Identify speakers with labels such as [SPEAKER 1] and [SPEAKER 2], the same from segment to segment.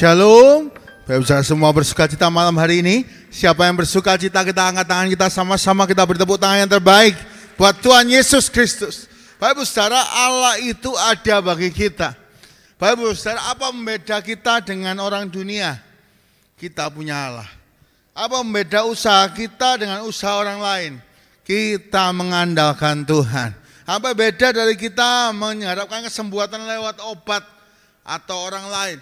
[SPEAKER 1] Shalom. Bapak Saudara semua bersuka cita malam hari ini. Siapa yang bersuka cita, kita angkat tangan kita sama-sama, kita beri tepuk tangan yang terbaik buat Tuhan Yesus Kristus. Bapak Saudara, Allah itu ada bagi kita. Bapak Saudara, apa membeda kita dengan orang dunia? Kita punya Allah. Apa membeda usaha kita dengan usaha orang lain? Kita mengandalkan Tuhan. Apa beda dari kita mengharapkan kesembuhan lewat obat atau orang lain?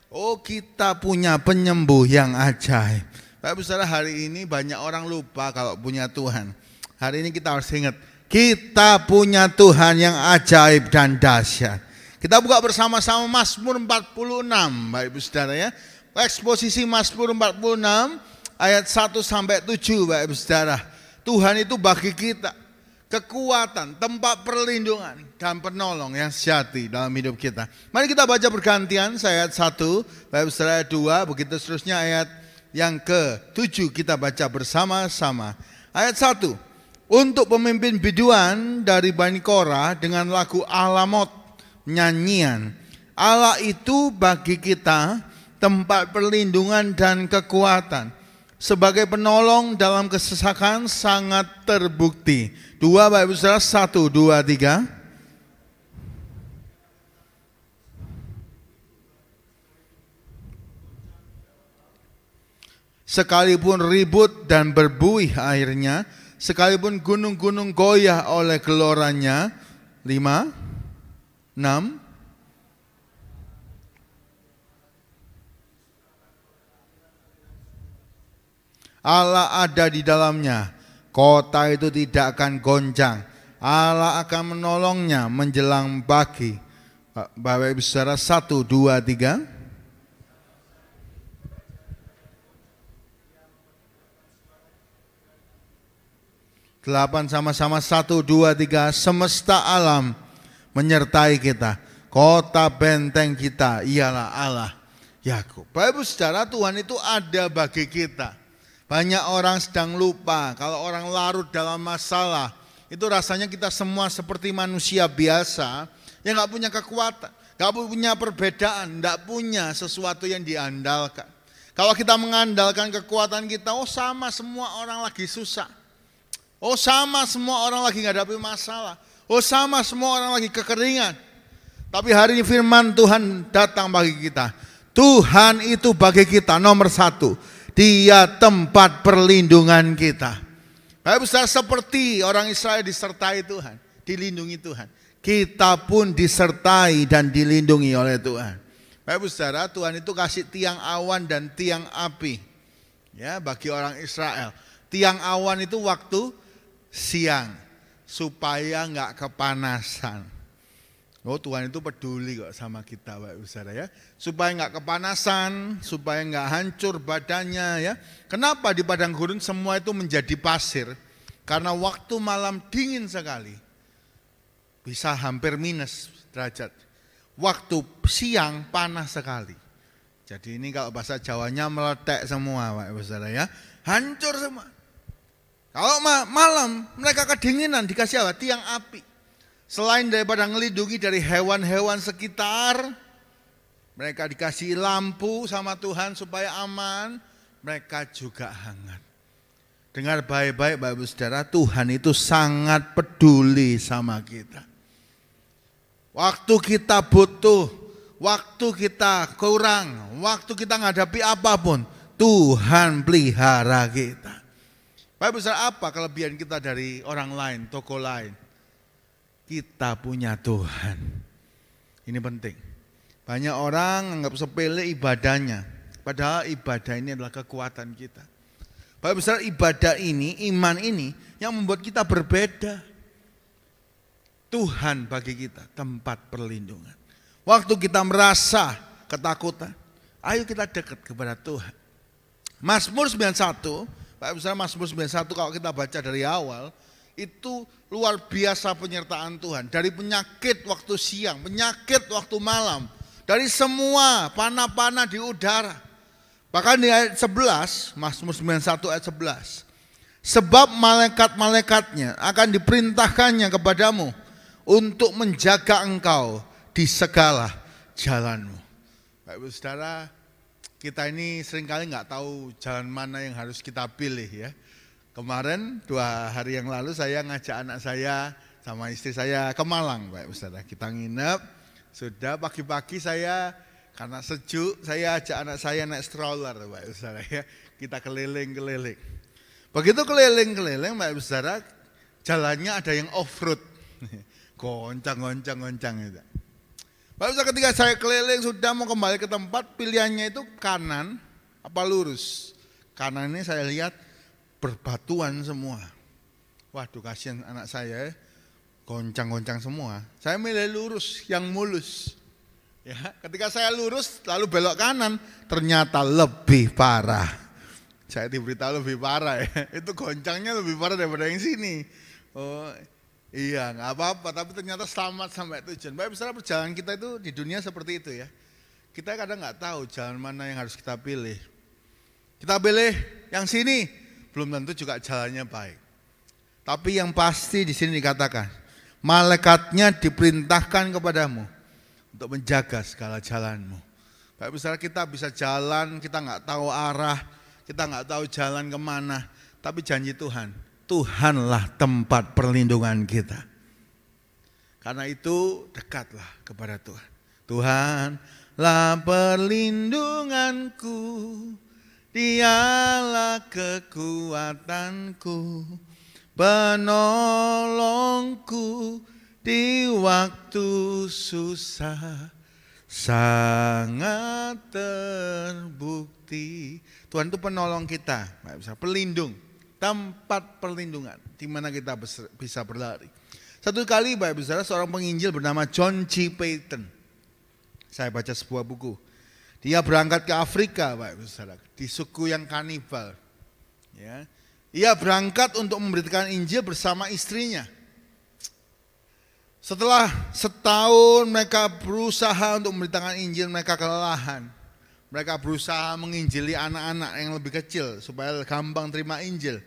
[SPEAKER 1] Oh, kita punya penyembuh yang ajaib. Bapak Saudara, hari ini banyak orang lupa kalau punya Tuhan. Hari ini kita harus ingat, kita punya Tuhan yang ajaib dan dahsyat. Kita buka bersama-sama Mazmur 46, Bapak Saudara ya. Eksposisi Mazmur 46 ayat 1 sampai 7, Bapak Saudara. Tuhan itu bagi kita kekuatan, tempat perlindungan dan penolong yang sejati dalam hidup kita. Mari kita baca bergantian, saya ayat 1, Bapak Saudara ayat 2, begitu seterusnya ayat yang ke-7 kita baca bersama-sama. Ayat 1, untuk pemimpin biduan dari Bani Korah dengan lagu Alamot, nyanyian. Allah itu bagi kita tempat perlindungan dan kekuatan. Sebagai penolong dalam kesesakan sangat terbukti. 2 Bapak Ibu Saudara, 1, 2, 3. Sekalipun ribut dan berbuih airnya, sekalipun gunung-gunung goyah oleh geloranya. 5, 6. Allah ada di dalamnya, kota itu tidak akan goncang. Allah akan menolongnya menjelang pagi. Bapak Ibu Saudara, 1, 2, 3. Delapan sama-sama, 1, 2, 3. Semesta alam menyertai kita. Kota benteng kita ialah Allah Yakub. Bapak Ibu Saudara, Tuhan itu ada bagi kita. Banyak orang sedang lupa kalau orang larut dalam masalah. Itu rasanya kita semua seperti manusia biasa yang gak punya kekuatan, gak punya perbedaan, gak punya sesuatu yang diandalkan. Kalau kita mengandalkan kekuatan kita, oh sama semua orang lagi susah. Oh sama semua orang lagi menghadapi masalah. Oh sama semua orang lagi kekeringan. Tapi hari ini firman Tuhan datang bagi kita. Tuhan itu bagi kita nomor 1. Dia tempat perlindungan kita. Bapak Saudara, seperti orang Israel disertai Tuhan, dilindungi Tuhan, kita pun disertai dan dilindungi oleh Tuhan. Bapak Saudara, Tuhan itu kasih tiang awan dan tiang api. Ya, bagi orang Israel. Tiang awan itu waktu siang supaya enggak kepanasan. Oh, Tuhan itu peduli kok sama kita, Bapak Saudara ya. Supaya enggak kepanasan, supaya enggak hancur badannya ya. Kenapa di padang gurun semua itu menjadi pasir? Karena waktu malam dingin sekali. Bisa hampir minus derajat. Waktu siang panas sekali. Jadi ini kalau bahasa Jawanya meletek semua, Bapak Saudara ya. Hancur semua. Kalau malam mereka kedinginan, dikasih apa? Tiang api. Selain daripada melindungi dari hewan-hewan sekitar, mereka dikasih lampu sama Tuhan supaya aman, mereka juga hangat. Dengar baik-baik Bapak Ibu Saudara, Tuhan itu sangat peduli sama kita. Waktu kita butuh, waktu kita kurang, waktu kita menghadapi apapun, Tuhan pelihara kita. Bapak Ibu Saudara, apa kelebihan kita dari orang lain, toko lain? Kita punya Tuhan. Ini penting. Banyak orang anggap sepele ibadahnya. Padahal ibadah ini adalah kekuatan kita. Bapak besar, ibadah ini, iman ini yang membuat kita berbeda. Tuhan bagi kita tempat perlindungan. Waktu kita merasa ketakutan, ayo kita dekat kepada Tuhan. Mazmur 91, Bapak besar, Mazmur 91 kalau kita baca dari awal, itu luar biasa penyertaan Tuhan. Dari penyakit waktu siang, penyakit waktu malam, dari semua panah-panah di udara. Bahkan di ayat 11, Mazmur 91 ayat 11. Sebab malaikat-malaikatnya akan diperintahkannya kepadamu untuk menjaga engkau di segala jalanmu. Bapak Ibu Saudara, kita ini seringkali nggak tahu jalan mana yang harus kita pilih ya. Kemarin 2 hari yang lalu saya ngajak anak saya sama istri saya ke Malang, Pak Saudara. Kita nginep, sudah pagi-pagi saya karena sejuk, saya ajak anak saya naik stroller, Pak Saudara ya. Kita keliling-keliling. Begitu keliling-keliling, Pak Saudara, jalannya ada yang off-road. Goncang-goncang itu. Pak Saudara, ketika saya keliling sudah mau kembali ke tempat, pilihannya itu kanan apa lurus. Kanan ini saya lihat berbatuan semua. Waduh, kasihan anak saya, goncang-goncang semua. Saya milih lurus, yang mulus. Ya, ketika saya lurus lalu belok kanan, ternyata lebih parah. Saya diberitahu lebih parah ya. Itu goncangnya lebih parah daripada yang sini. Oh, iya, nggak apa-apa, tapi ternyata selamat sampai tujuan. Baik, misalnya perjalanan kita itu di dunia seperti itu ya. Kita kadang nggak tahu jalan mana yang harus kita pilih. Kita pilih yang sini, belum tentu juga jalannya baik. Tapi yang pasti di sini dikatakan, malaikatnya diperintahkan kepadamu untuk menjaga segala jalanmu. Baik, misalnya kita bisa jalan, kita nggak tahu arah, kita nggak tahu jalan kemana, tapi janji Tuhan, Tuhanlah tempat perlindungan kita. Karena itu dekatlah kepada Tuhan. Tuhanlah perlindunganku, Dialah kekuatanku, penolongku di waktu susah, sangat terbukti. Tuhan itu penolong kita, pelindung. Tempat perlindungan di mana kita bisa berlari. Satu kali Bapak Saudara, seorang penginjil bernama John G. Paton. Saya baca sebuah buku. Dia berangkat ke Afrika Bapak Saudara, di suku yang kanibal. Ya. Ia berangkat untuk memberitakan Injil bersama istrinya. Setelah setahun mereka berusaha untuk memberitakan Injil, mereka kelelahan. Mereka berusaha menginjili anak-anak yang lebih kecil supaya gampang terima Injil.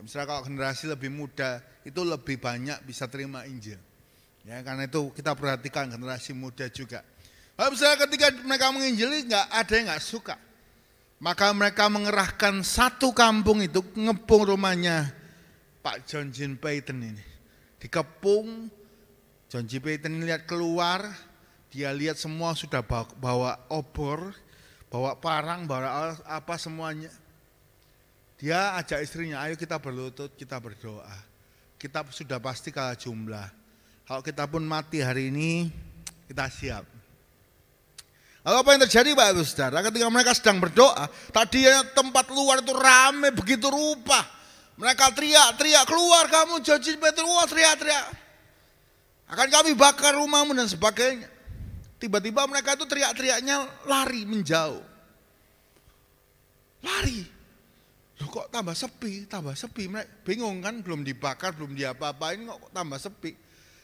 [SPEAKER 1] Misalnya kalau generasi lebih muda itu lebih banyak bisa terima Injil. Ya, karena itu kita perhatikan generasi muda juga. Misalnya ketika mereka menginjili nggak ada yang nggak suka. Maka mereka mengerahkan satu kampung itu ngepung rumahnya Pak John G. Paton ini. Dikepung, John G. Paton lihat keluar, dia lihat semua sudah bawa obor, bawa parang, bawa apa semuanya. Dia ajak istrinya, ayo kita berlutut, kita berdoa. Kita sudah pasti kalah jumlah. Kalau kita pun mati hari ini, kita siap. Lalu apa yang terjadi Bapak Saudara? Ketika mereka sedang berdoa, tadinya tempat luar itu ramai begitu rupa. Mereka teriak-teriak, keluar kamu John G. Paton, wah teriak-teriak. Akan kami bakar rumahmu dan sebagainya. Tiba-tiba mereka itu teriak-teriaknya lari menjauh. Lari. Loh kok tambah sepi. Mereka bingung kan, belum dibakar, belum diapa-apain kok tambah sepi.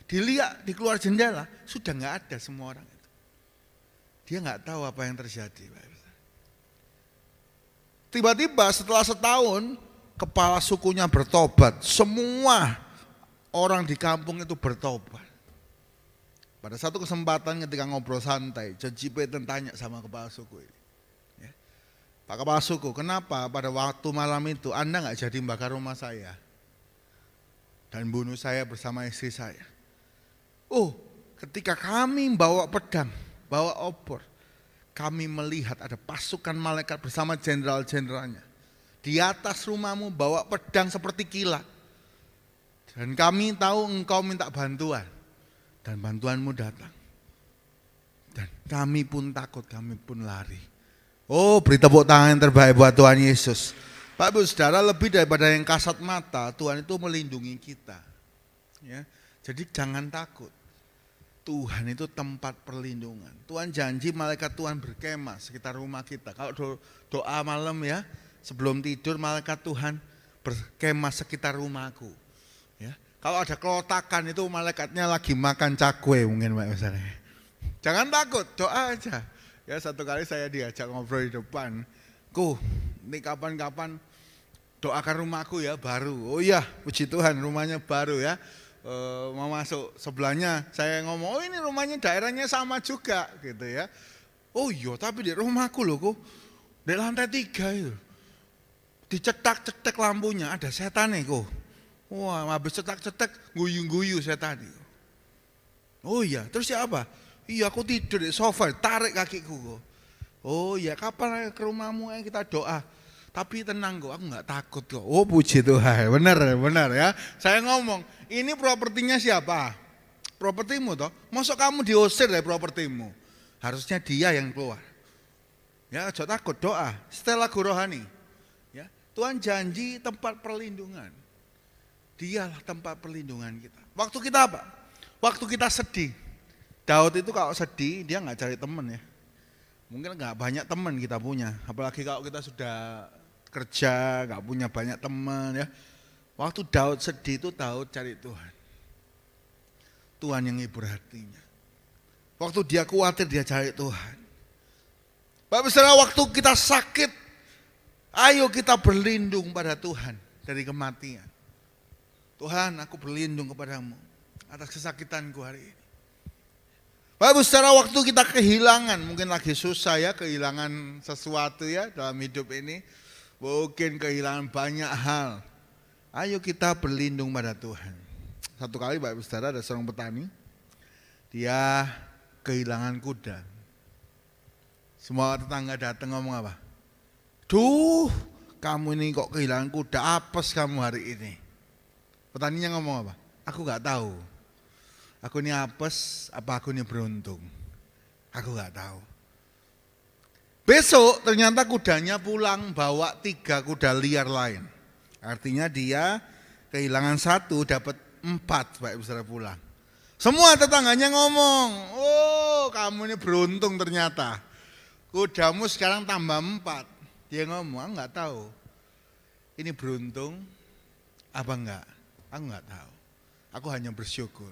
[SPEAKER 1] Dilihat di keluar jendela, sudah nggak ada semua orang itu. Dia nggak tahu apa yang terjadi. Tiba-tiba setelah setahun, kepala sukunya bertobat. Semua orang di kampung itu bertobat. Pada satu kesempatan ketika ngobrol santai, John G. Paton tanya sama kepala suku ini. Ya. Pak kepala suku, kenapa pada waktu malam itu Anda nggak jadi membakar rumah saya dan bunuh saya bersama istri saya? Oh, ketika kami bawa pedang, bawa obor, kami melihat ada pasukan malaikat bersama jenderal-jenderalnya. Di atas rumahmu bawa pedang seperti kilat. Dan kami tahu engkau minta bantuan. Dan bantuanmu datang. Dan kami pun takut, kami pun lari. Oh, beri tepuk tangan yang terbaik buat Tuhan Yesus. Pak Ibu Saudara, lebih daripada yang kasat mata, Tuhan itu melindungi kita. Ya, jadi jangan takut. Tuhan itu tempat perlindungan. Tuhan janji malaikat Tuhan berkemah sekitar rumah kita. Kalau doa malam ya, sebelum tidur malaikat Tuhan berkemah sekitar rumahku. Ya. Kalau ada kelotakan itu malaikatnya lagi makan cakwe mungkin Pak misalnya. Jangan takut, doa aja. Ya satu kali saya diajak ngobrol di depan. Ini kapan-kapan doakan rumahku ya baru. Oh iya, puji Tuhan rumahnya baru ya. Mau masuk sebelahnya saya ngomong, oh ini rumahnya daerahnya sama juga gitu ya. Oh iya, tapi di rumahku loh Di lantai 3 itu. Dicetak-cetak lampunya, ada setan kok. Wah, habis cetak-cetak guyu-guyu setan itu. Oh iya, terus ya apa? Iya, aku tidur di sofa, tarik kakiku kok. Oh iya, kapan ke rumahmu kita doa? Tapi tenang kok, aku nggak takut kok. Oh puji Tuhan, benar ya. Saya ngomong, ini propertinya siapa? Propertimu toh. Masuk kamu diusir dari propertimu. Harusnya dia yang keluar. Ya, jangan takut, doa. Setelah lagu rohani. Ya, Tuhan janji tempat perlindungan. Dialah tempat perlindungan kita. Waktu kita apa? Waktu kita sedih. Daud itu kalau sedih dia nggak cari teman ya. Mungkin nggak banyak teman kita punya. Apalagi kalau kita sudah kerja nggak punya banyak teman ya. Waktu Daud sedih itu Daud cari Tuhan. Tuhan yang hibur hatinya. Waktu dia khawatir dia cari Tuhan. Bapak Saudara, waktu kita sakit, ayo kita berlindung pada Tuhan dari kematian. Tuhan, aku berlindung kepadamu atas kesakitanku hari ini. Bapak Saudara, waktu kita kehilangan, mungkin lagi susah ya, kehilangan sesuatu ya dalam hidup ini. Mungkin kehilangan banyak hal. Ayo kita berlindung pada Tuhan. Satu kali Bapak Saudara ada seorang petani, dia kehilangan kuda. Semua tetangga datang ngomong apa? Duh, kamu ini kok kehilangan kuda, apes kamu hari ini. Petaninya ngomong apa? Aku gak tahu. Aku ini apes, apa aku ini beruntung? Aku gak tahu. Besok ternyata kudanya pulang bawa 3 kuda liar lain. Artinya dia kehilangan 1 dapat 4 Bapak Saudara pulang. Semua tetangganya ngomong, oh kamu ini beruntung ternyata. Kudamu sekarang tambah 4. Dia ngomong, aku gak tahu. Ini beruntung apa enggak? Aku gak tahu. Aku hanya bersyukur.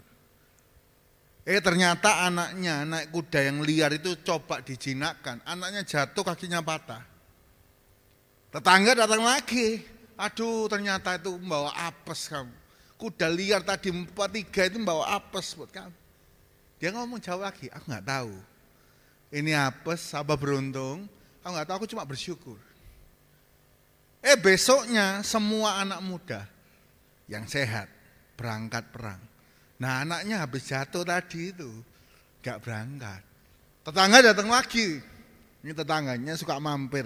[SPEAKER 1] Ternyata anaknya naik kuda yang liar itu coba dijinakkan. Anaknya jatuh, kakinya patah. Tetangga datang lagi. Aduh, ternyata itu membawa apes kamu. Kuda liar tadi 4-3 itu membawa apes buat kamu. Dia ngomong jawab lagi, aku gak tahu. Ini apes, apa beruntung? Aku gak tahu, aku cuma bersyukur. Besoknya semua anak muda yang sehat berangkat perang. Nah anaknya habis jatuh tadi itu gak berangkat. Tetangga datang lagi. Ini tetangganya suka mampir.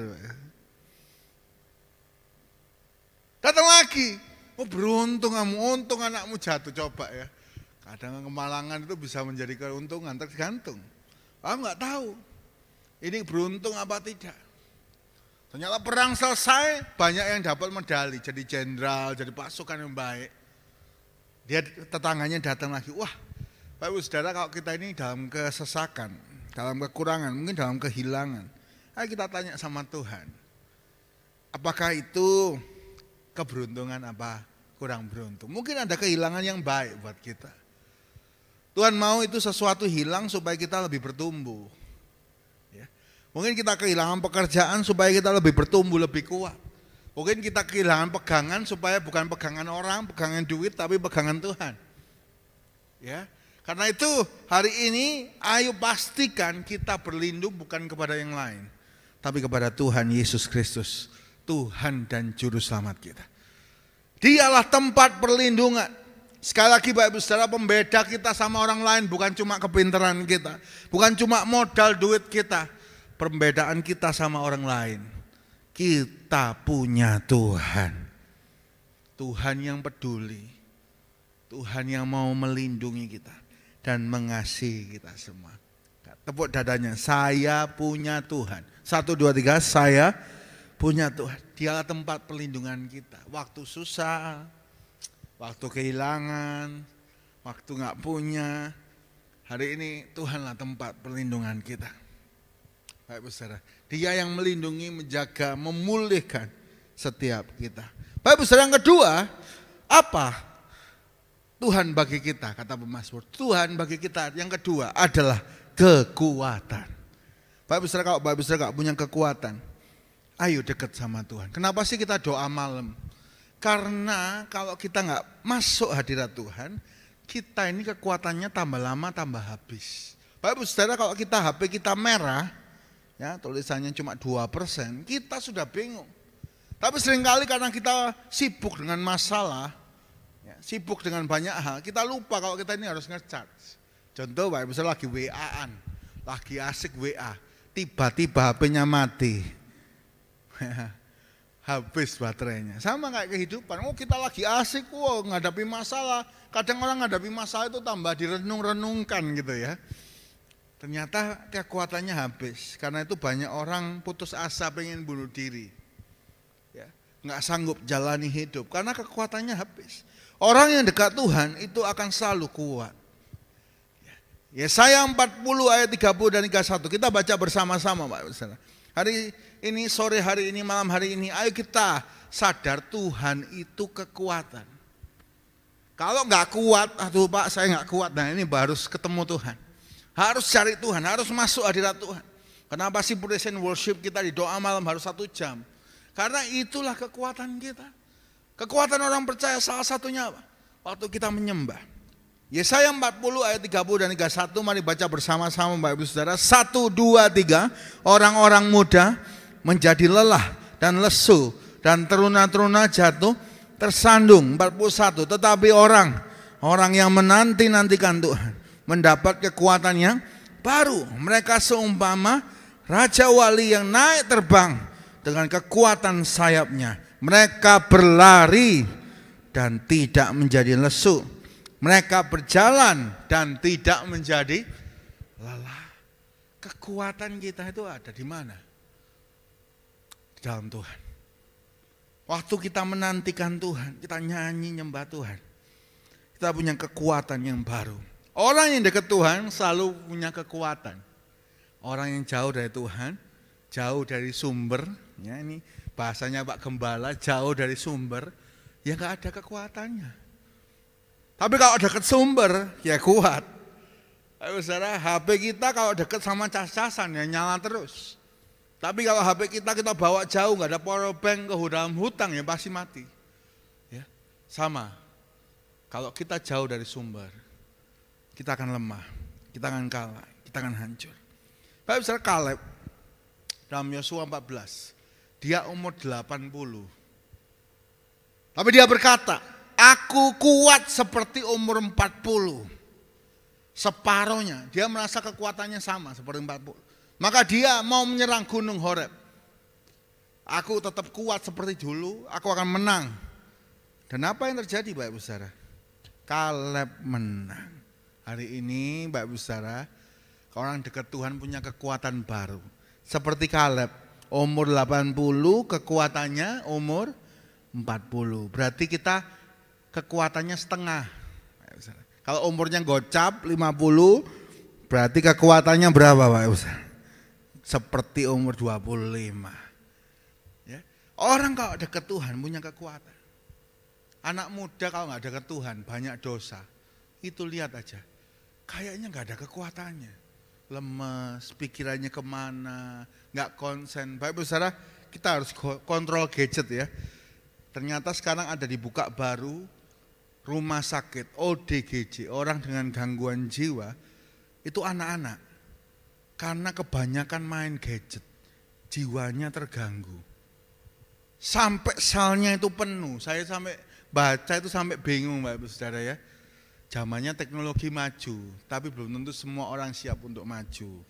[SPEAKER 1] Datang lagi. Oh beruntung kamu, untung anakmu jatuh, coba ya. Kadang kemalangan itu bisa menjadi keuntungan, tergantung. Aku gak tahu ini beruntung apa tidak. Ternyata perang selesai, banyak yang dapat medali, jadi jenderal, jadi pasukan yang baik. Dia tetangganya datang lagi, wah Bapak Ibu Saudara, kalau kita ini dalam kesesakan, dalam kekurangan, mungkin dalam kehilangan, ayo kita tanya sama Tuhan, apakah itu keberuntungan apa kurang beruntung? Mungkin ada kehilangan yang baik buat kita. Tuhan mau itu sesuatu hilang supaya kita lebih bertumbuh. Ya. Mungkin kita kehilangan pekerjaan supaya kita lebih bertumbuh, lebih kuat. Mungkin kita kehilangan pegangan supaya bukan pegangan orang, pegangan duit, tapi pegangan Tuhan. Ya, karena itu hari ini ayo pastikan kita berlindung bukan kepada yang lain, tapi kepada Tuhan Yesus Kristus, Tuhan dan Juru Selamat kita. Dialah tempat perlindungan. Sekali lagi Bapak Ibu Saudara, pembeda kita sama orang lain bukan cuma kepintaran kita, bukan cuma modal duit kita. Perbedaan kita sama orang lain, kita punya Tuhan. Tuhan yang peduli, Tuhan yang mau melindungi kita dan mengasihi kita semua. Tepuk dadanya, saya punya Tuhan. 1, 2, 3, saya punya Tuhan. Dialah tempat perlindungan kita. Waktu susah, waktu kehilangan, waktu gak punya, hari ini Tuhanlah tempat perlindungan kita. Bapak Ibu Saudara, Dia yang melindungi, menjaga, memulihkan setiap kita. Bapak Ibu Saudara, yang kedua, apa Tuhan bagi kita? Kata pemazmur, Tuhan bagi kita yang kedua adalah kekuatan. Bapak Ibu Saudara, kalau Bapak Ibu Saudara gak punya kekuatan, ayo dekat sama Tuhan. Kenapa sih kita doa malam? Karena kalau kita gak masuk hadirat Tuhan, kita ini kekuatannya tambah lama tambah habis. Bapak Ibu Saudara, kalau kita HP kita merah, ya tulisannya cuma 2%, kita sudah bingung. Tapi seringkali karena kita sibuk dengan masalah, ya, sibuk dengan banyak hal, kita lupa kalau kita ini harus nge-charge. Contoh misalnya lagi WA-an, lagi asik WA, tiba-tiba HP-nya mati. Habis baterainya. Sama kayak kehidupan. Oh, kita lagi asik, ngadapi masalah. Kadang orang ngadapi masalah itu tambah direnung-renungkan gitu ya. Ternyata kekuatannya habis. Karena itu banyak orang putus asa pengen bunuh diri. Ya, nggak sanggup jalani hidup karena kekuatannya habis. Orang yang dekat Tuhan itu akan selalu kuat. Yesaya 40 ayat 30 dan 31. Kita baca bersama-sama Pak. Hari ini, sore hari ini, malam hari ini, ayo kita sadar Tuhan itu kekuatan. Kalau nggak kuat, aduh Pak saya nggak kuat. Nah ini harus ketemu Tuhan. Harus cari Tuhan, harus masuk hadirat Tuhan. Kenapa sih praise and worship kita di doa malam harus 1 jam? Karena itulah kekuatan kita. Kekuatan orang percaya salah satunya apa? Waktu kita menyembah. Yesaya 40 ayat 30 dan 31, mari baca bersama-sama Bapak Ibu Saudara. 1, 2, 3, orang-orang muda menjadi lelah dan lesu dan teruna-teruna jatuh tersandung. 41, tetapi orang yang menanti-nantikan Tuhan mendapat kekuatan yang baru. Mereka seumpama raja wali yang naik terbang dengan kekuatan sayapnya. Mereka berlari dan tidak menjadi lesu. Mereka berjalan dan tidak menjadi lelah. Kekuatan kita itu ada di mana? Di dalam Tuhan. Waktu kita menantikan Tuhan, kita nyanyi nyembah Tuhan, kita punya kekuatan yang baru. Orang yang dekat Tuhan selalu punya kekuatan. Orang yang jauh dari Tuhan, jauh dari sumber, ya ini bahasanya Pak Gembala, jauh dari sumber, ya nggak ada kekuatannya. Tapi kalau dekat sumber, ya kuat. Ayo saudara, HP kita kalau dekat sama cas-casan ya nyala terus. Tapi kalau HP kita bawa jauh, nggak ada power bank ke dalam hutang ya pasti mati. Ya, sama. Kalau kita jauh dari sumber, kita akan lemah, kita akan kalah, kita akan hancur. Bapak saudara, Kaleb dalam Yosua 14, dia umur 80. Tapi dia berkata, aku kuat seperti umur 40. Separohnya, dia merasa kekuatannya sama seperti 40. Maka dia mau menyerang gunung Horeb. Aku tetap kuat seperti dulu, aku akan menang. Dan apa yang terjadi Bapak Ibu Saudara? Kaleb menang. Hari ini Bapak Ibu Saudara, orang dekat Tuhan punya kekuatan baru. Seperti Kaleb, umur 80, kekuatannya umur 40. Berarti kita kekuatannya setengah. Kalau umurnya gocap 50, berarti kekuatannya berapa Pak Ibu Saudara? Seperti umur 25. Ya. Orang kalau dekat Tuhan punya kekuatan. Anak muda kalau nggak dekat Tuhan banyak dosa. Itu lihat aja, kayaknya nggak ada kekuatannya. Lemes, pikirannya kemana, nggak konsen. Bapak Ibu Saudara, kita harus kontrol gadget ya. Ternyata sekarang ada dibuka baru rumah sakit ODGJ, orang dengan gangguan jiwa, itu anak-anak. Karena kebanyakan main gadget, jiwanya terganggu. Sampai salnya itu penuh. Saya sampai baca itu sampai bingung Bapak Ibu Saudara ya. Zamannya teknologi maju, tapi belum tentu semua orang siap untuk maju.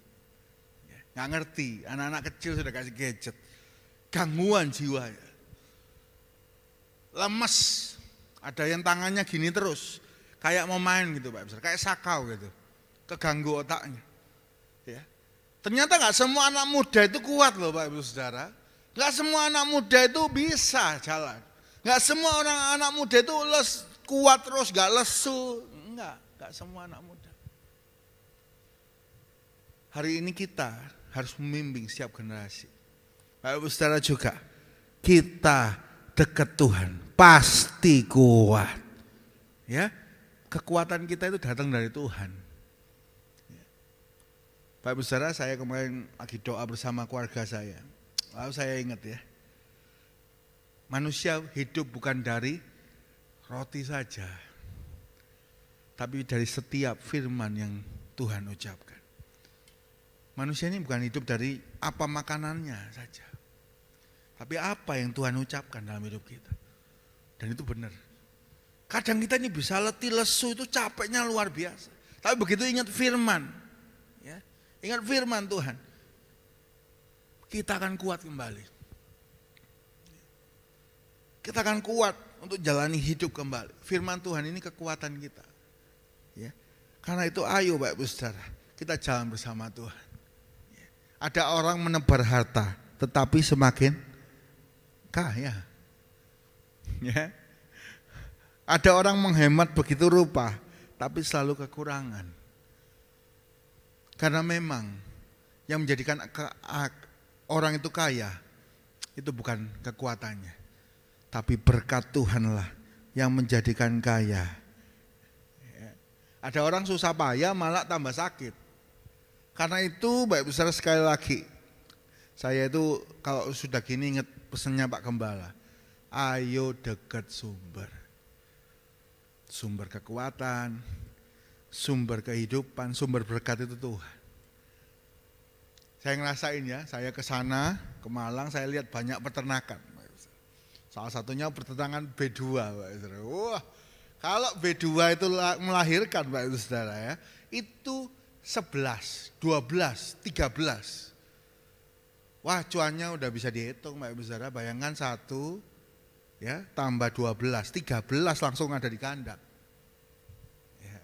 [SPEAKER 1] Nggak ngerti, anak-anak kecil sudah kasih gadget. Gangguan jiwa ya. Lemes, ada yang tangannya gini terus, kayak mau main gitu Pak Ibu Saudara, kayak sakau gitu. Keganggu otaknya. Ya. Ternyata nggak semua anak muda itu kuat loh Pak Ibu Saudara. Nggak semua anak muda itu bisa jalan. Nggak semua anak muda itu kuat terus nggak lesu. Nggak semua anak muda. Hari ini kita harus membimbing setiap generasi. Pak Ibu Saudara juga, kita dekat Tuhan pasti kuat. Ya, kekuatan kita itu datang dari Tuhan. Pak Ibu Saudara, saya kemarin lagi doa bersama keluarga saya. Lalu saya ingat ya, manusia hidup bukan dari roti saja, tapi dari setiap firman yang Tuhan ucapkan. Manusia ini bukan hidup dari apa makanannya saja, tapi apa yang Tuhan ucapkan dalam hidup kita. Dan itu benar. Kadang kita ini bisa letih, lesu, itu capeknya luar biasa. Tapi begitu ingat firman, ya, ingat firman Tuhan, kita akan kuat kembali. Kita akan kuat untuk jalani hidup kembali. Firman Tuhan ini kekuatan kita. Ya. Karena itu ayo Bapak Ibu Saudara, kita jalan bersama Tuhan. Ya. Ada orang menebar harta, tetapi semakin kaya. Ya. Ada orang menghemat begitu rupa, tapi selalu kekurangan. Karena memang yang menjadikan orang itu kaya, itu bukan kekuatannya, tapi berkat Tuhanlah yang menjadikan kaya. Ya. Ada orang susah payah malah tambah sakit. Karena itu Bapak Ibu Saudara, sekali lagi, saya itu kalau sudah gini ingat pesannya Pak Gembala, ayo dekat sumber. Sumber kekuatan, sumber kehidupan, sumber berkat itu Tuhan. Saya ngerasain ya, saya ke sana, ke Malang, saya lihat banyak peternakan. Salah satunya peternakan B2. Wah, kalau B2 itu melahirkan Pak Ibu Saudara ya, itu 11, 12, 13. Wah, cuannya udah bisa dihitung Pak Ibu Saudara, bayangkan 1 ya tambah 12, 13 langsung ada di kandang. Ya.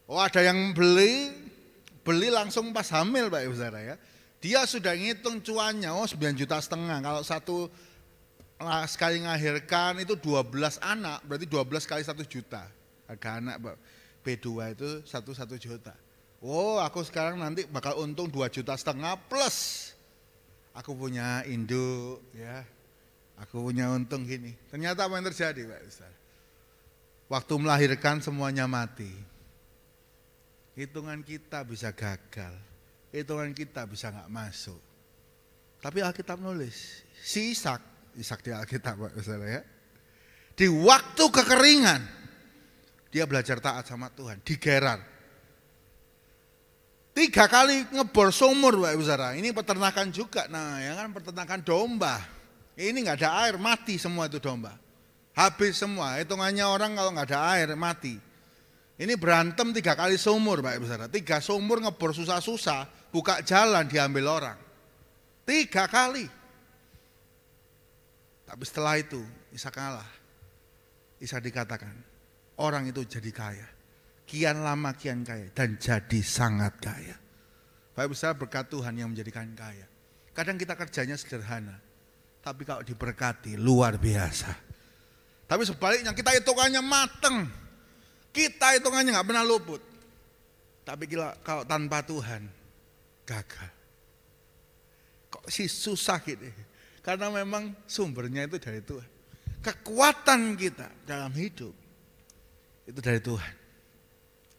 [SPEAKER 1] Oh, ada yang beli langsung pas hamil Pak Ibu Saudara ya. Dia sudah ngitung cuannya, 9,5 juta. Kalau satu sekali ngahirkan itu 12 anak, berarti 12 kali 1 juta. Harga anak B2 itu 1 juta. Oh, aku sekarang nanti bakal untung 2,5 juta plus aku punya induk ya. Aku punya untung gini. Ternyata apa yang terjadi Pak Ustaz? Waktu melahirkan semuanya mati. Hitungan kita bisa gagal. Hitungan kita bisa gak masuk. Tapi Alkitab nulis, si Ishak di Alkitab Pak Ustaz ya. Di waktu kekeringan, dia belajar taat sama Tuhan, di Gerar. 3 kali ngebor sumur Pak Ustaz. Ini peternakan juga, nah ya kan, peternakan domba. Ini nggak ada air, mati semua itu domba. Habis semua, hitungannya orang kalau nggak ada air, mati. Ini berantem 3 kali sumur Pak Ibu Saudara. 3 sumur ngebor susah-susah, buka jalan diambil orang. 3 kali. Tapi setelah itu, Ishak kalah. Ishak dikatakan, orang itu jadi kaya. Kian lama kian kaya, dan jadi sangat kaya. Pak Ibu Saudara, berkat Tuhan yang menjadikan kaya. Kadang kita kerjanya sederhana, tapi kalau diberkati luar biasa. Tapi sebaliknya kita hitungannya mateng, kita hitungannya nggak pernah luput. Tapi kalau tanpa Tuhan gagal. Kok sih susah gitu? Karena memang sumbernya itu dari Tuhan. Kekuatan kita dalam hidup itu dari Tuhan.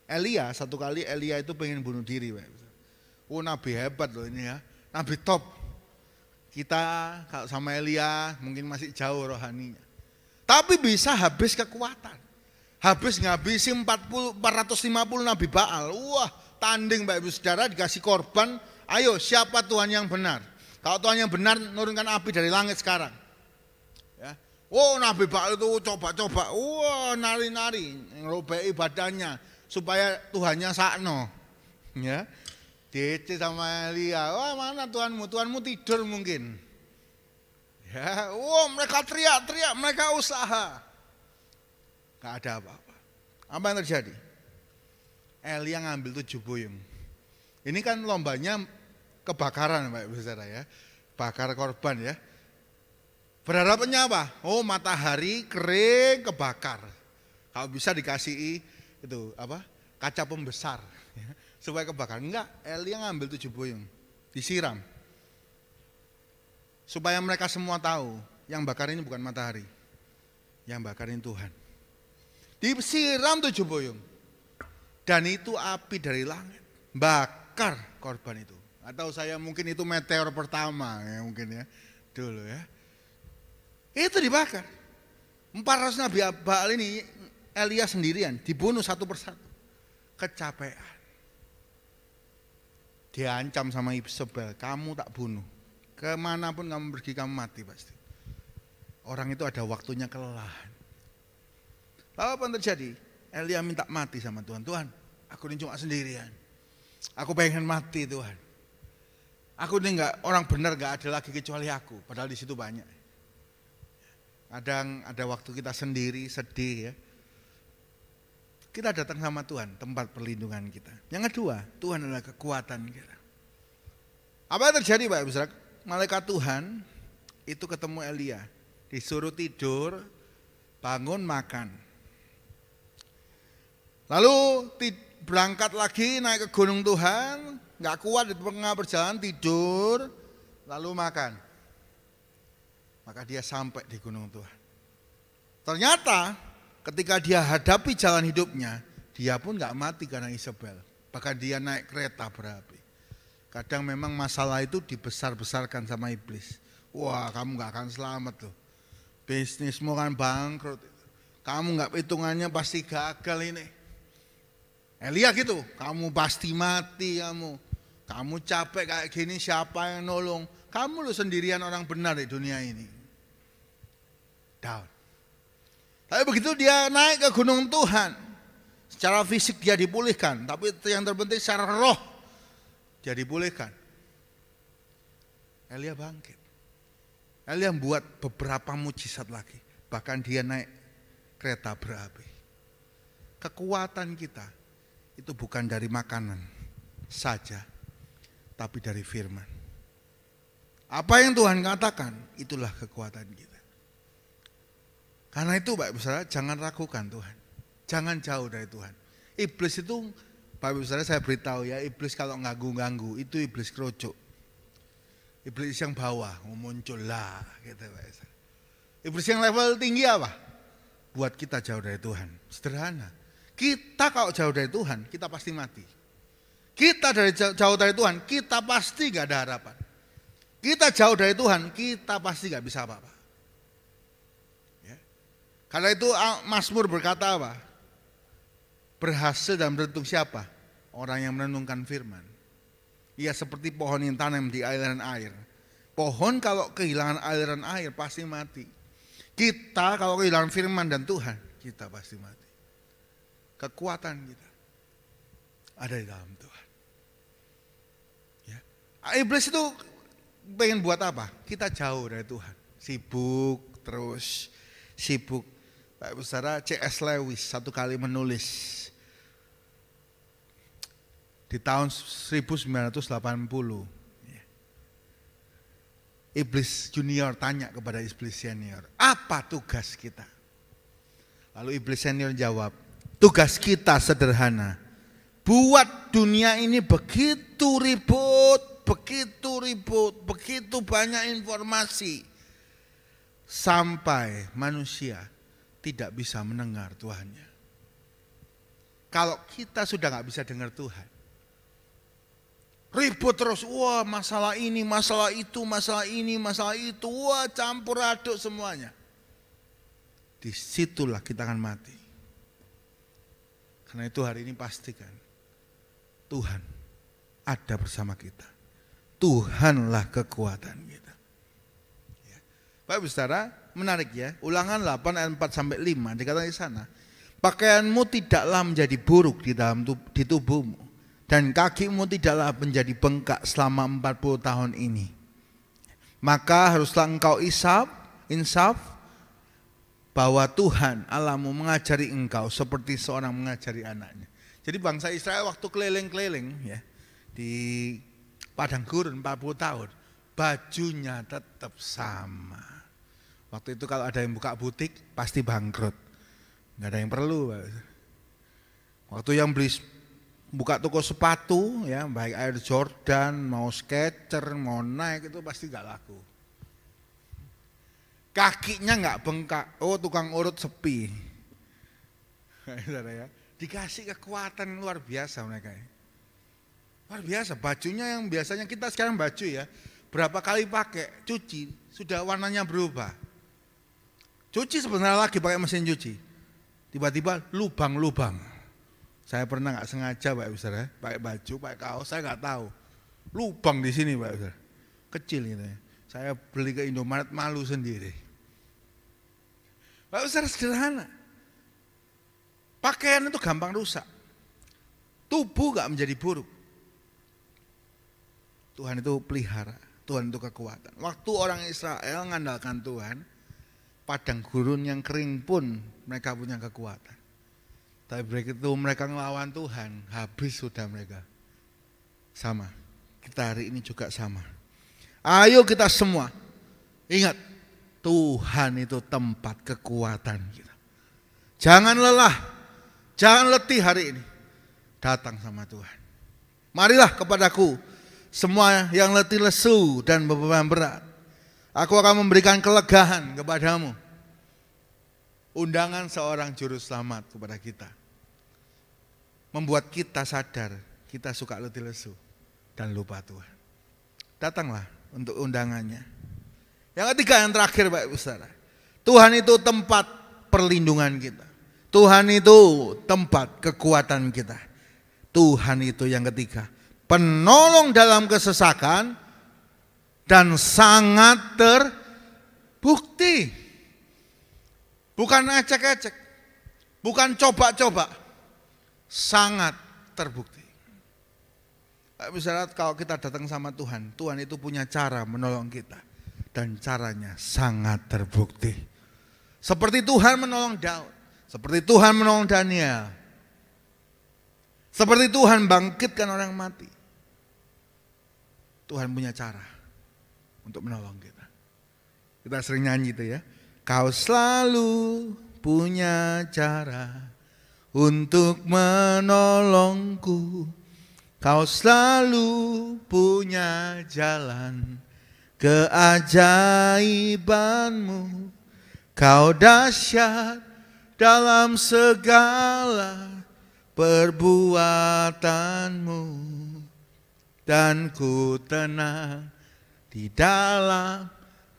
[SPEAKER 1] Elia, satu kali Elia itu pengen bunuh diri. Oh, nabi hebat loh ini ya, nabi top. Kita kalau sama Elia mungkin masih jauh rohaninya. Tapi bisa habis kekuatan. Habis ngabisi 450 nabi Baal. Wah, tanding Bapak Ibu Saudara, dikasih korban. Ayo, siapa Tuhan yang benar? Kalau Tuhan yang benar, nurunkan api dari langit sekarang. Ya. Oh, nabi Baal itu coba-coba. Wah, nari-nari, ngerobeki badannya supaya Tuhannya sakno. Ya. DC sama Elia, wah mana Tuhanmu? Tuhanmu tidur mungkin. Ya, mereka teriak-teriak, mereka usaha. Gak ada apa-apa. Apa yang terjadi? Elia ngambil 7 buyung. Ini kan lombanya kebakaran Pak Ibu Saudara ya. Bakar korban ya. Berharapannya apa? Oh, matahari kering kebakar. Kalau bisa dikasih itu apa? Kaca pembesar. Ya. Supaya kebakar. Enggak, Elia ngambil 7 buyung, disiram. Supaya mereka semua tahu, yang bakar ini bukan matahari, yang bakarin Tuhan. Disiram 7 buyung. Dan itu api dari langit, bakar korban itu. Atau saya mungkin itu meteor pertama ya mungkin ya, dulu ya. Itu dibakar. 400 nabi Baal ini Elia sendirian, dibunuh satu persatu. Kecapean. Dia ancam sama Isabel, kamu tak bunuh. Kemanapun kamu pergi kamu mati pasti. Orang itu ada waktunya kelelahan. Lalu apa yang terjadi? Elia minta mati sama Tuhan. Tuhan, aku ini cuma sendirian. Aku pengen mati Tuhan. Aku ini orang benar gak ada lagi kecuali aku. Padahal di situ banyak. Kadang ada waktu kita sendiri sedih ya. Kita datang sama Tuhan, tempat perlindungan kita. Yang kedua, Tuhan adalah kekuatan kita. Apa yang terjadi Pak Ibu Saudara? Malaikat Tuhan itu ketemu Elia. Disuruh tidur, bangun, makan. Lalu berangkat lagi naik ke gunung Tuhan. Gak kuat di tengah perjalanan tidur. Lalu makan. Maka dia sampai di gunung Tuhan. Ternyata ketika dia hadapi jalan hidupnya, dia pun gak mati karena Isabel. Bahkan dia naik kereta berapi. Kadang memang masalah itu dibesar-besarkan sama iblis. Wah, kamu gak akan selamat loh. Bisnismu kan bangkrut. Kamu gak hitungannya pasti gagal ini. Elia gitu, kamu pasti mati kamu. Kamu capek kayak gini siapa yang nolong? Kamu lo sendirian orang benar di dunia ini. Down. Tapi begitu dia naik ke gunung Tuhan, secara fisik dia dipulihkan, tapi yang terpenting secara roh dia dipulihkan. Elia bangkit. Elia membuat beberapa mujizat lagi, bahkan dia naik kereta berapi. Kekuatan kita itu bukan dari makanan saja, tapi dari firman. Apa yang Tuhan katakan, itulah kekuatan kita. Karena itu Bapak Ibu Saudara, jangan ragukan Tuhan. Jangan jauh dari Tuhan. Iblis itu, Bapak Ibu Saudara saya beritahu ya, iblis kalau ganggu-ganggu, itu iblis kerucuk. Iblis yang bawah, muncul lah gitu Bapak Ibu. Iblis yang level tinggi apa? Buat kita jauh dari Tuhan. Sederhana. Kita kalau jauh dari Tuhan, kita pasti mati. Kita jauh dari Tuhan, kita pasti gak ada harapan. Kita jauh dari Tuhan, kita pasti gak bisa apa-apa. Karena itu Mazmur berkata apa? Berhasil dan beruntung siapa? Orang yang merenungkan firman. Ia seperti pohon yang tanam di aliran air. Pohon kalau kehilangan aliran air pasti mati. Kita kalau kehilangan firman dan Tuhan, kita pasti mati. Kekuatan kita ada di dalam Tuhan. Ya. Iblis itu pengen buat apa? Kita jauh dari Tuhan. Sibuk terus, sibuk. Pak Ibu Saudara, C.S. Lewis satu kali menulis di tahun 1980. Iblis junior tanya kepada iblis senior, apa tugas kita? Lalu iblis senior jawab, tugas kita sederhana. Buat dunia ini begitu ribut, begitu banyak informasi. Sampai manusia tidak bisa mendengar Tuhannya. Kalau kita sudah gak bisa dengar Tuhan, ribut terus, wah masalah ini, masalah itu, masalah ini, masalah itu, wah campur aduk semuanya. Disitulah kita akan mati. Karena itu hari ini pastikan, Tuhan ada bersama kita. Tuhanlah kekuatan kita. Ya. Bapak Ibu Saudara, menarik ya, Ulangan 8 ayat 4 sampai 5 dikatakan di sana, pakaianmu tidaklah menjadi buruk di tubuhmu, dan kakimu tidaklah menjadi bengkak selama 40 tahun ini. Maka haruslah engkau insaf bahwa Tuhan Allahmu mengajari engkau seperti seorang mengajari anaknya. Jadi bangsa Israel waktu keliling-keliling ya di padang gurun 40 tahun, bajunya tetap sama. Waktu itu kalau ada yang buka butik pasti bangkrut, nggak ada yang perlu. Waktu yang buka toko sepatu ya, baik Air Jordan, mau Skechers, mau Nike, itu pasti nggak laku. Kakinya nggak bengkak, oh tukang urut sepi. Ya, dikasih kekuatan luar biasa mereka. Luar biasa, bajunya yang biasanya kita sekarang baju ya, berapa kali pakai, cuci, sudah warnanya berubah. Cuci sebenarnya lagi pakai mesin cuci, tiba-tiba lubang-lubang. Saya pernah nggak sengaja Pak Ibu Saudara, pakai baju, pakai kaos, saya nggak tahu. lubang di sini Pak. Kecil gitu ya. Saya beli ke Indomaret malu sendiri. Pak Saudara, sederhana. Pakaian itu gampang rusak. Tubuh gak menjadi buruk. Tuhan itu pelihara, Tuhan itu kekuatan. Waktu orang Israel mengandalkan Tuhan, padang gurun yang kering pun mereka punya kekuatan. Tapi begitu mereka ngelawan Tuhan, habis sudah mereka. Sama, kita hari ini juga sama. Ayo kita semua, ingat, Tuhan itu tempat kekuatan kita. Jangan lelah, jangan letih hari ini. Datang sama Tuhan. Marilah kepadaku, semua yang letih lesu dan beban berat. Aku akan memberikan kelegaan kepadamu. Undangan seorang juru selamat kepada kita. Membuat kita sadar kita suka letih lesu dan lupa Tuhan. Datanglah untuk undangannya. Yang ketiga, yang terakhir Bapak Ibu Saudara. Tuhan itu tempat perlindungan kita. Tuhan itu tempat kekuatan kita. Tuhan itu yang ketiga, penolong dalam kesesakan dan sangat terbukti. Bukan ecek-ecek, bukan coba-coba, sangat terbukti. Misalnya kalau kita datang sama Tuhan, Tuhan itu punya cara menolong kita dan caranya sangat terbukti. Seperti Tuhan menolong Daud, seperti Tuhan menolong Daniel. Seperti Tuhan bangkitkan orang mati. Tuhan punya cara untuk menolong kita. Kita sering nyanyi itu ya. Kau selalu punya cara untuk menolongku. Kau selalu punya jalan keajaibanmu. Kau dahsyat dalam segala perbuatanmu, dan ku tenang di dalam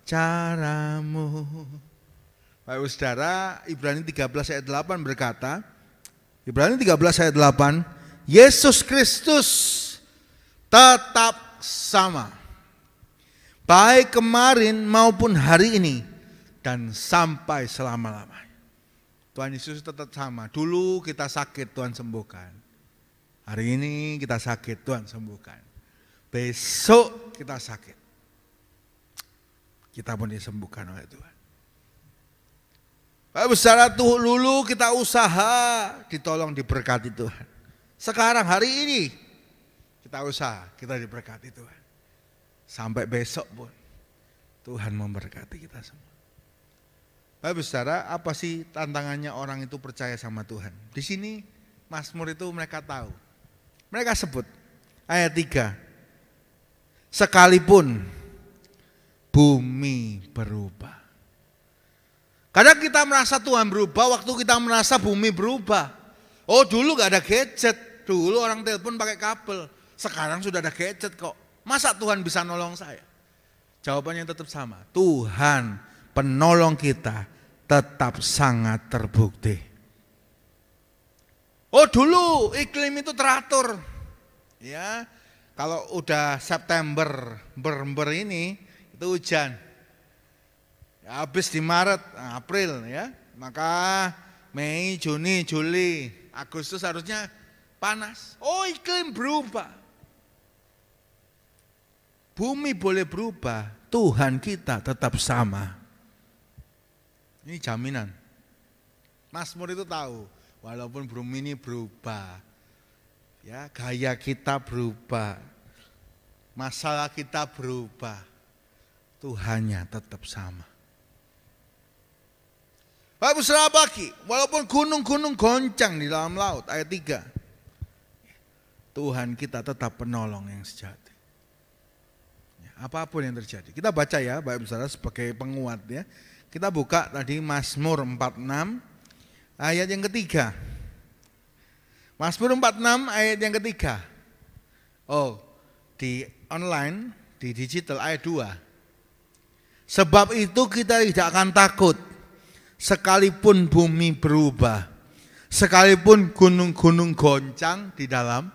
[SPEAKER 1] caramu. Bapak Ibu Saudara, Ibrani 13 ayat 8 berkata, Ibrani 13 ayat 8, Yesus Kristus tetap sama, baik kemarin maupun hari ini dan sampai selama-lamanya. Tuhan Yesus tetap sama. Dulu kita sakit, Tuhan sembuhkan. Hari ini kita sakit, Tuhan sembuhkan. Besok kita sakit, kita pun disembuhkan oleh Tuhan. Bapak Saudara, dulu kita usaha, ditolong, diberkati Tuhan. Sekarang hari ini kita usaha, kita diberkati Tuhan. Sampai besok pun Tuhan memberkati kita semua. Bapak Saudara, apa sih tantangannya orang itu percaya sama Tuhan? Di sini Mazmur itu mereka tahu. Mereka sebut ayat 3. Sekalipun bumi berubah. Kadang kita merasa Tuhan berubah waktu kita merasa bumi berubah. Oh, dulu gak ada gadget. Dulu orang telepon pakai kabel. Sekarang sudah ada gadget kok. Masa Tuhan bisa nolong saya? Jawabannya tetap sama. Tuhan penolong kita tetap sangat terbukti. Oh, dulu iklim itu teratur. Ya, kalau udah September ber ini itu hujan. Ya, habis di Maret, April ya. Maka Mei, Juni, Juli, Agustus harusnya panas. Oh, iklim berubah. Bumi boleh berubah, Tuhan kita tetap sama. Ini jaminan. Mazmur itu tahu, walaupun bumi ini berubah, ya gaya kita berubah, masalah kita berubah, Tuhannya tetap sama. Bapak Saudara pagi, walaupun gunung-gunung goncang di dalam laut, ayat 3. Tuhan kita tetap penolong yang sejati. Apapun yang terjadi. Kita baca ya Bapak Saudara sebagai penguat ya. Kita buka tadi Mazmur 46 ayat yang ketiga. Mazmur 46 ayat yang ketiga. Oh, di online, di digital ayat 2. Sebab itu kita tidak akan takut sekalipun bumi berubah, sekalipun gunung-gunung goncang di dalam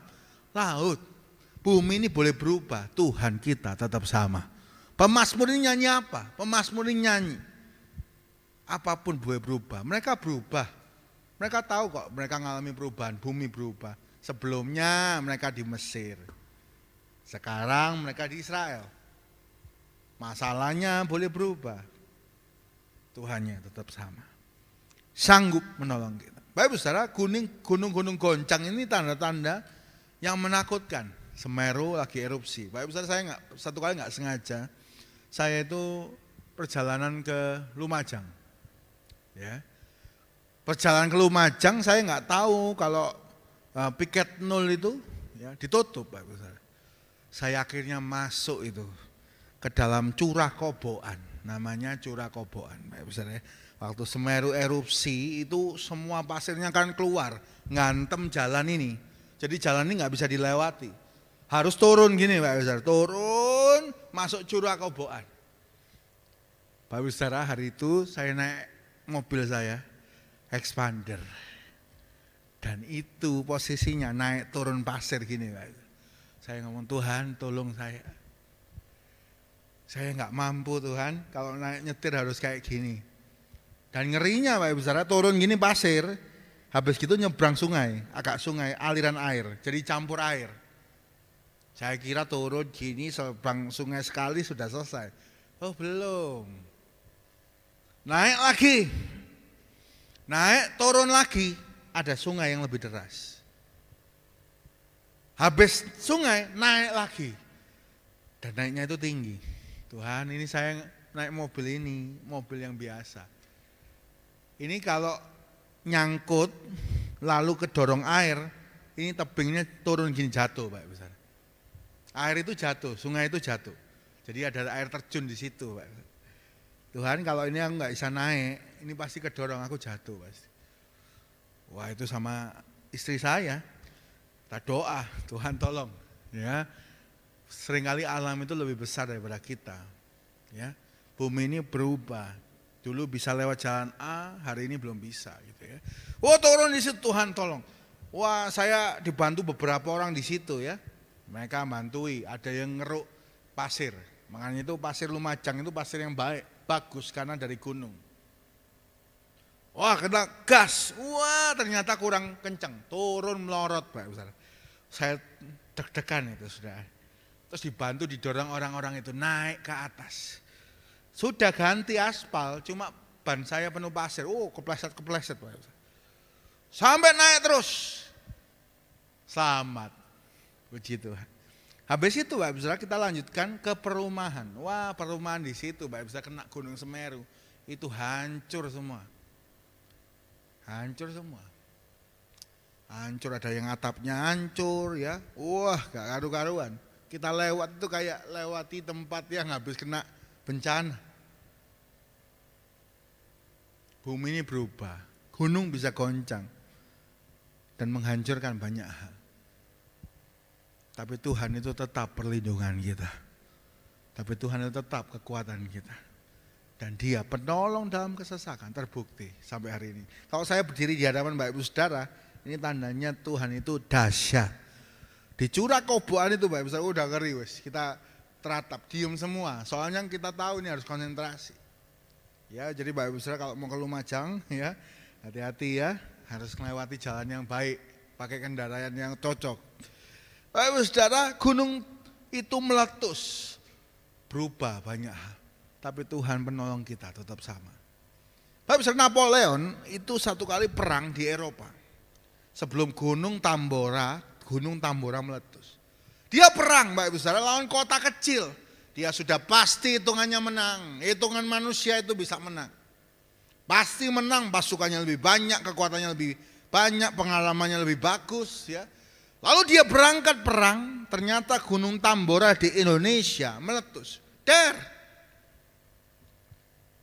[SPEAKER 1] laut. Bumi ini boleh berubah, Tuhan kita tetap sama. Pemazmur ini nyanyi apa? Pemazmur ini nyanyi. Apapun boleh berubah. Mereka berubah. Mereka tahu kok mereka mengalami perubahan, bumi berubah. Sebelumnya mereka di Mesir. Sekarang mereka di Israel. Masalahnya boleh berubah. Tuhannya tetap sama. Sanggup menolong kita. Baik saudara, gunung-gunung goncang ini tanda-tanda yang menakutkan. Semeru lagi erupsi. Baik saudara, saya satu kali nggak sengaja. Saya itu perjalanan ke Lumajang. Ya. Perjalanan ke Lumajang saya nggak tahu kalau piket 0 itu ya, ditutup, Bapak Ibu Saudara. Saya akhirnya masuk itu ke dalam curah Koboan, namanya curah Koboan, Bapak Ibu Saudara. Waktu Semeru erupsi itu semua pasirnya kan keluar, ngantem jalan ini. Jadi jalan ini nggak bisa dilewati, harus turun gini, Bapak Ibu Saudara. Turun masuk curah Koboan. Bapak Ibu Saudara, hari itu saya naik mobil saya Expander, dan itu posisinya naik turun pasir gini, Pak. Saya ngomong, Tuhan tolong saya nggak mampu Tuhan, kalau naik nyetir harus kayak gini. Dan ngerinya Pak Ibu Saudara, turun gini pasir, habis gitu nyebrang sungai, agak sungai aliran air, jadi campur air. Saya kira turun gini seberang sungai sekali sudah selesai. Oh belum, naik lagi. Naik, turun lagi, ada sungai yang lebih deras. Habis sungai, naik lagi. Dan naiknya itu tinggi. Tuhan, ini saya naik mobil ini, mobil yang biasa. Ini kalau nyangkut, lalu kedorong air, ini tebingnya turun gini jatuh, Pak Ibu Saudara. Air itu jatuh, sungai itu jatuh. Jadi ada air terjun di situ, Pak. Tuhan, kalau ini aku nggak bisa naik, ini pasti kedorong, aku jatuh pasti. Wah, itu sama istri saya, kita doa, Tuhan tolong. Ya, seringkali alam itu lebih besar daripada kita. Ya, bumi ini berubah. Dulu bisa lewat jalan A, hari ini belum bisa, gitu ya. Oh, turun di situ, Tuhan tolong. Wah, saya dibantu beberapa orang di situ ya. Mereka bantui, ada yang ngeruk pasir. Makanya itu pasir Lumajang itu pasir yang bagus karena dari gunung. Wah, kena gas. Wah, ternyata kurang kencang. Turun melorot, Pak Saudara. Saya deg-degan itu sudah. Terus dibantu didorong orang-orang itu naik ke atas. Sudah ganti aspal, cuma ban saya penuh pasir. Oh, kepleset-kepleset, Pak Saudara. Sampai naik terus. Selamat. Puji Tuhan. Habis itu Pak Saudara, kita lanjutkan ke perumahan. Wah, perumahan di situ Pak Saudara, kena Gunung Semeru. Itu hancur semua. Hancur semua. Hancur, ada yang atapnya hancur ya. Wah, gak karu-karuan. Kita lewat itu kayak lewati tempat yang habis kena bencana. Bumi ini berubah. Gunung bisa goncang dan menghancurkan banyak hal. Tapi Tuhan itu tetap perlindungan kita. Tapi Tuhan itu tetap kekuatan kita. Dan Dia penolong dalam kesesakan, terbukti sampai hari ini. Kalau saya berdiri di hadapan Bapak Ibu Saudara, ini tandanya Tuhan itu dahsyat. Di curah Koboan itu Bapak Ibu Saudara udah ngeri wes. Kita teratap, diem semua. Soalnya kita tahu ini harus konsentrasi. Ya, jadi Bapak Ibu Saudara kalau mau ke Lumajang ya, hati-hati ya, harus melewati jalan yang baik, pakai kendaraan yang cocok. Bapak Ibu Saudara, gunung itu meletus, berubah banyak hal. Tapi Tuhan penolong kita tetap sama. Bapak Ibu Saudara, Napoleon itu satu kali perang di Eropa. Sebelum Gunung Tambora meletus. Dia perang Bapak Ibu Saudara lawan kota kecil. Dia sudah pasti hitungannya menang. Hitungan manusia itu bisa menang. Pasti menang, pasukannya lebih banyak, kekuatannya lebih banyak, pengalamannya lebih bagus ya. Lalu dia berangkat perang, ternyata Gunung Tambora di Indonesia meletus.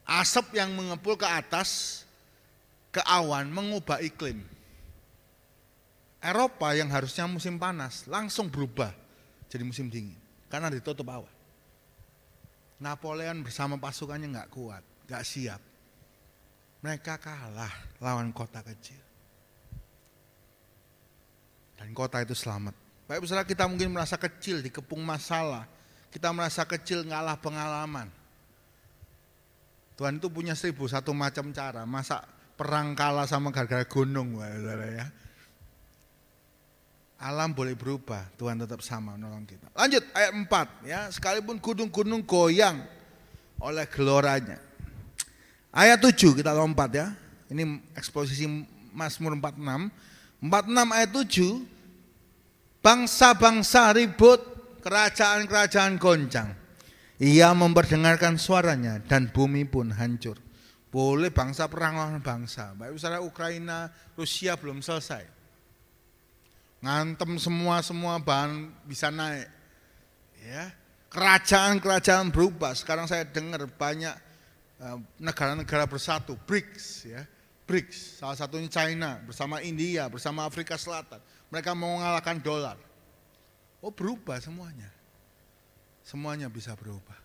[SPEAKER 1] Asap yang mengepul ke atas, ke awan mengubah iklim. Eropa yang harusnya musim panas langsung berubah jadi musim dingin karena ditutup awan. Napoleon bersama pasukannya nggak kuat, nggak siap. Mereka kalah lawan kota kecil. Dan kota itu selamat. Baik saudara, kita mungkin merasa kecil dikepung masalah. Kita merasa kecil ngalah pengalaman. Tuhan itu punya 1001 macam cara. Masa perang kalah sama gara-gara gunung, saudara ya. Alam boleh berubah, Tuhan tetap sama menolong kita. Lanjut ayat 4 ya, sekalipun gunung-gunung goyang oleh geloranya. Ayat 7 kita lompat ya. Ini eksposisi Mazmur 46. 46 ayat 7. Bangsa-bangsa ribut, kerajaan-kerajaan goncang. Ia memperdengarkan suaranya dan bumi pun hancur. Boleh bangsa perang lawan bangsa. Baik saudara, Ukraina, Rusia belum selesai. Ngantem semua bahan bisa naik. Ya, kerajaan-kerajaan berubah. Sekarang saya dengar banyak negara-negara bersatu, BRICS ya. BRICS, salah satunya China bersama India, bersama Afrika Selatan. Mereka mau mengalahkan dolar. Oh, berubah semuanya. Semuanya bisa berubah.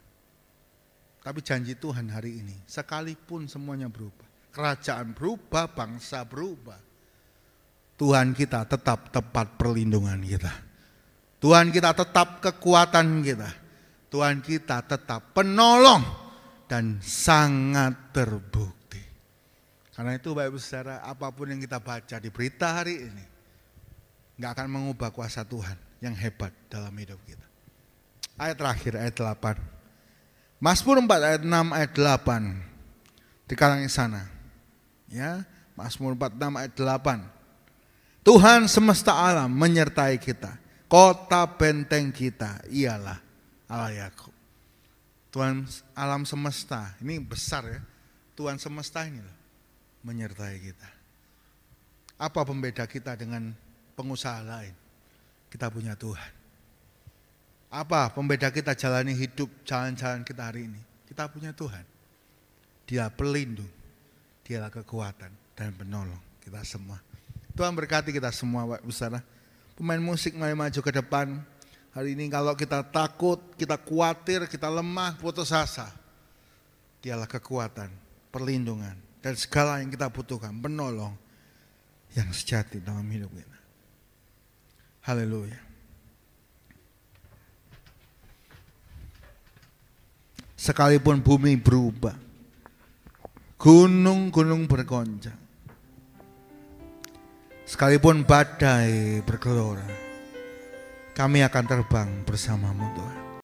[SPEAKER 1] Tapi janji Tuhan hari ini, sekalipun semuanya berubah, kerajaan berubah, bangsa berubah, Tuhan kita tetap tepat perlindungan kita. Tuhan kita tetap kekuatan kita. Tuhan kita tetap penolong dan sangat terbukti. Karena itu Bapak Ibu Saudara, apapun yang kita baca di berita hari ini gak akan mengubah kuasa Tuhan yang hebat dalam hidup kita. Ayat terakhir, ayat 8. Mazmur 4 ayat 6 ayat 8. Di kalangan sana. Ya, Mazmur 46 ayat 8. Tuhan semesta alam menyertai kita. Kota benteng kita ialah Allah Yakub. Tuhan alam semesta, ini besar ya. Tuhan semesta ini loh, menyertai kita. Apa pembeda kita dengan pengusaha lain? Kita punya Tuhan. Apa pembeda kita jalani hidup, jalan-jalan kita hari ini? Kita punya Tuhan. Dia pelindung, dialah kekuatan dan penolong kita semua. Tuhan berkati kita semua, Bapak Ibu Saudara. Pemain musik mari maju ke depan. Hari ini kalau kita takut, kita khawatir, kita lemah, putus asa, dialah kekuatan, perlindungan, dan segala yang kita butuhkan, penolong yang sejati dalam hidup kita. Haleluya. Sekalipun bumi berubah, gunung-gunung bergoncang, sekalipun badai bergelora, kami akan terbang bersamamu Tuhan.